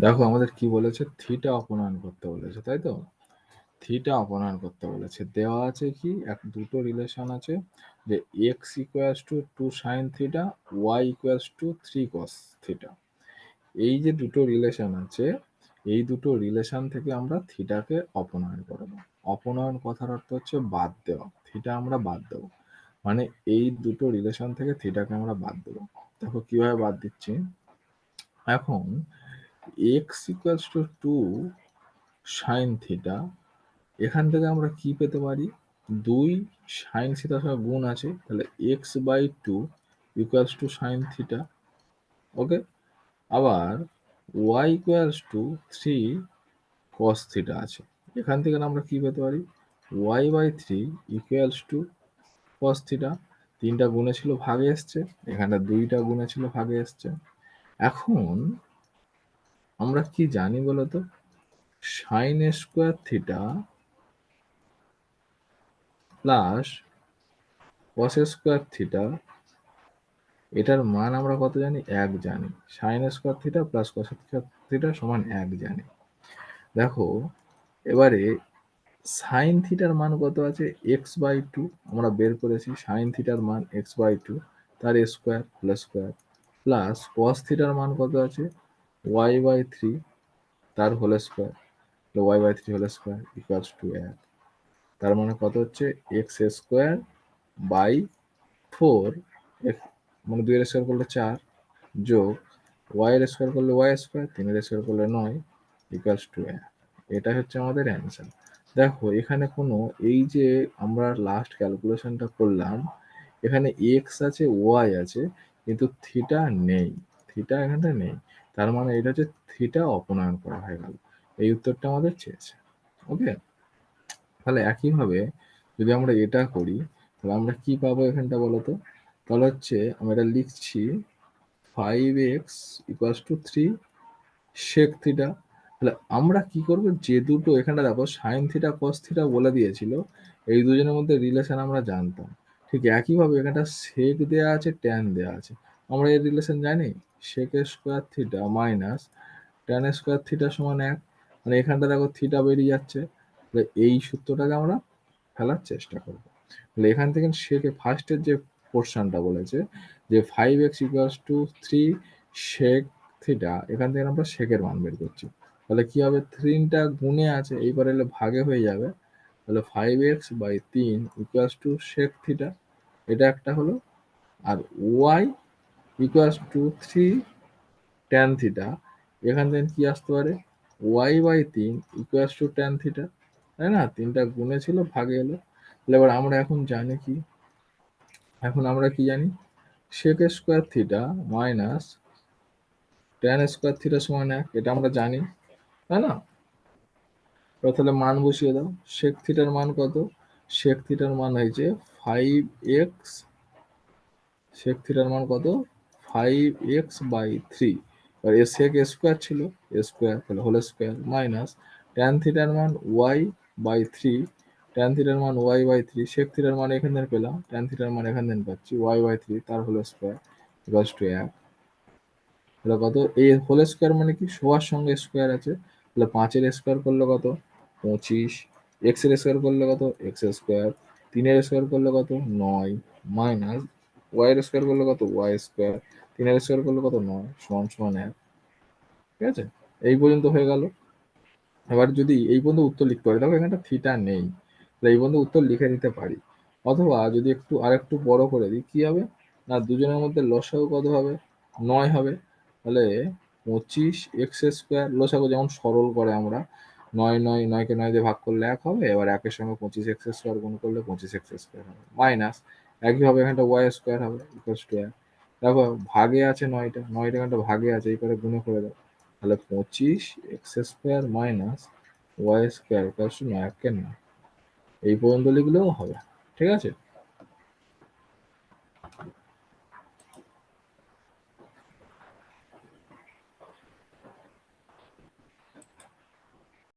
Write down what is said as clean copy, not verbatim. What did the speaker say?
দেখো আমাদের কি বলেছে, থিটা অপনয়ন করতে বলেছে, তাই তো? থিটা অপনয়ন করতে বলেছে, দেওয়া আছে কি দুটো রিলেশন আছে যে X equals to 2 sine theta, Y equals to 3 cos theta. এই যে দুটো রিলেশন আছে, এই দুটো রিলেশন থেকে আমরা থিটাকে অপনয়ন করবো। অপনয়ন কথার অর্থ হচ্ছে বাদ দেওয়া, থিটা আমরা বাদ দেবো, মানে এই দুটো রিলেশন থেকে থিটাকে আমরা বাদ দেবো। দেখো কিভাবে বাদ দিচ্ছি। এখন x equals to 2 sine theta, এখান থেকে আমরা কি পেতে পারি, 2 সাইন থিটার সঙ্গে গুণ আছে, তাহলে x by 2 equals to sine theta. Okay, আবার y equals to 3 cos theta আছে, এখান থেকে আমরা কি পেতে পারি, y by 3 equals to cos theta. তিনটা গুণে ছিল ভাগে এসছে, এখানটা দুইটা গুণে ছিল ভাগে এসছে। এখন আমরা কি জানি বলতো, sine square theta plus cos square theta, এটার মান আমরা কত জানি, 1 জানি। Sine square theta plus cos square theta সমান 1 জানি। দেখো এবারে সাইন থিটার মান কত আছে, এক্স বাই 2 আমরা বের করেছি, সাইন থিটার মান এক্স বাই 2 তার square whole square, plus cos থিটার মান কত আছে, ওয়াই বাই 3 তার whole square, Y by 3 whole square equals to 1। তার মানে কত হচ্ছে, এক্স স্কোয়ার বাই 4, মানে 2 এর স্কোয়ার করলে 4, যোগ ওয়াই এর স্কোয়ার করলে ওয়াই স্কোয়ার, 3 এর স্কোয়ার করলে 9 ইকুয়ালস টু 1। এটা হচ্ছে আমাদের অ্যান্সার। দেখো এখানে কোনো, এই যে আমরা লাস্ট ক্যালকুলেশনটা করলাম, এখানে এক্স আছে ওয়াই আছে কিন্তু থিটা নেই, থিটা এখানটা নেই। তার মানে এটা হচ্ছে থিটা অপনয়ন করা হয়ে গেল, এই উত্তরটা আমাদের চেয়েছে। ওকে, তাহলে একইভাবে যদি আমরা এটা করি, তাহলে আমরা কি পাবো এখানটা বলতো, তাহলে হচ্ছে আমরা এটা লিখছি 5x equals to 3 sec theta. তাহলে আমরা কি করব, যে দুটো এখানটা দেখো সাইন থিটা কস থিটা বলে দিয়েছিল, এই দুজনের মধ্যে রিলেশন আমরা জানতাম। ঠিক একইভাবে এখানটা সেক দেওয়া আছে, ট্যান দেওয়া আছে, আমরা এই রিলেশন জানি, sec square theta minus tan square theta সমান 1। মানে এখানটা দেখো থিটা বেরিয়ে যাচ্ছে, তাহলে এই সূত্রটাকে আমরা ফেলার চেষ্টা করব। তাহলে এখান থেকে সেকে ফার্স্টের যে পোর্শনটা বলেছে যে 5x equals to 3 sec theta, এখান থেকে আমরা সেকের মান বের করছি। তাহলে কি হবে, 3টা গুণে আছে, এইবার এলে ভাগে হয়ে যাবে, তাহলে 5x by 3 equals to sec theta, এটা একটা হলো। আর y equals to 3 tan theta, এখান থেকে কি আসতে পারে, y by 3 equals to tan theta, তাই না? তিনটা গুণে ছিল ভাগে এলো। তাহলে এবার আমরা এখন জানি কি, এখন আমরা কি জানি, sec square theta minus tan square theta সমান 1, এটা আমরা জানি, তাই না? এবার তাহলে মান বসিয়ে দাও, sec থিটার মান কত, sec থিটার মান হয়েছে 5x, sec থিটার মান কত, 5x বাই 3, এবার এ sec স্কোয়ার ছিল, স্কোয়ার তাহলে হোল স্কোয়ার, মাইনাস ট্যান থিটার মান y বাই 3, ট্যান থিটার মান y বাই 3, sec থিটার মান এখান থেকে পেলাম, ট্যান থিটার মান এখান থেকে পাচ্ছি y বাই 3 তার হোল স্কোয়ার ইকুয়ালস টু 1। তাহলে কত, এই হোল স্কোয়ার মানে কি, সবার সঙ্গে স্কোয়ার আছে, তাহলে 5-এর স্কোয়ার করলে কত, 25, এক্স এর স্কোয়ার করলে কত, এক্স স্কোয়ার, 3-এর স্কোয়ার করলে কত, 9, মাইনাস ওয়াই এর স্কোয়ার করলে কত, ওয়াই স্কোয়ার, 3-এর স্কোয়ার করলে কত, 9 সমান সমান 1। ঠিক আছে, এই পর্যন্ত হয়ে গেল। এবার যদি এই পর্যন্ত উত্তর লিখতে পারি, দেখো এখানটা থিটা নেই, তাহলে এই পর্যন্ত উত্তর লিখে দিতে পারি। অথবা যদি একটু আরেকটু বড় করে দিই, কি হবে না, দুজনের মধ্যে লসাগু কত হবে, 9 হবে। তাহলে 25 এক্স স্কোয়ার, লসাগু যেমন সরল করে আমরা, 9কে 9 দিয়ে ভাগ করলে 1 হবে, এবার 1-এর সঙ্গে 25 এক্স স্কোয়ার গুণ করলে 25 এক্স স্কোয়ার হবে, মাইনাস একইভাবে এখানটা ওয়াই স্কোয়ার হবে ইকুয়ালস টু 1। দেখো ভাগে আছে 9টা এখানটা ভাগে আছে, এই করে গুণে করে দাও, তাহলে 25 x square minus y square equals to 9-কে 9, এই পর্যন্ত লিখলেও হবে। ঠিক আছে।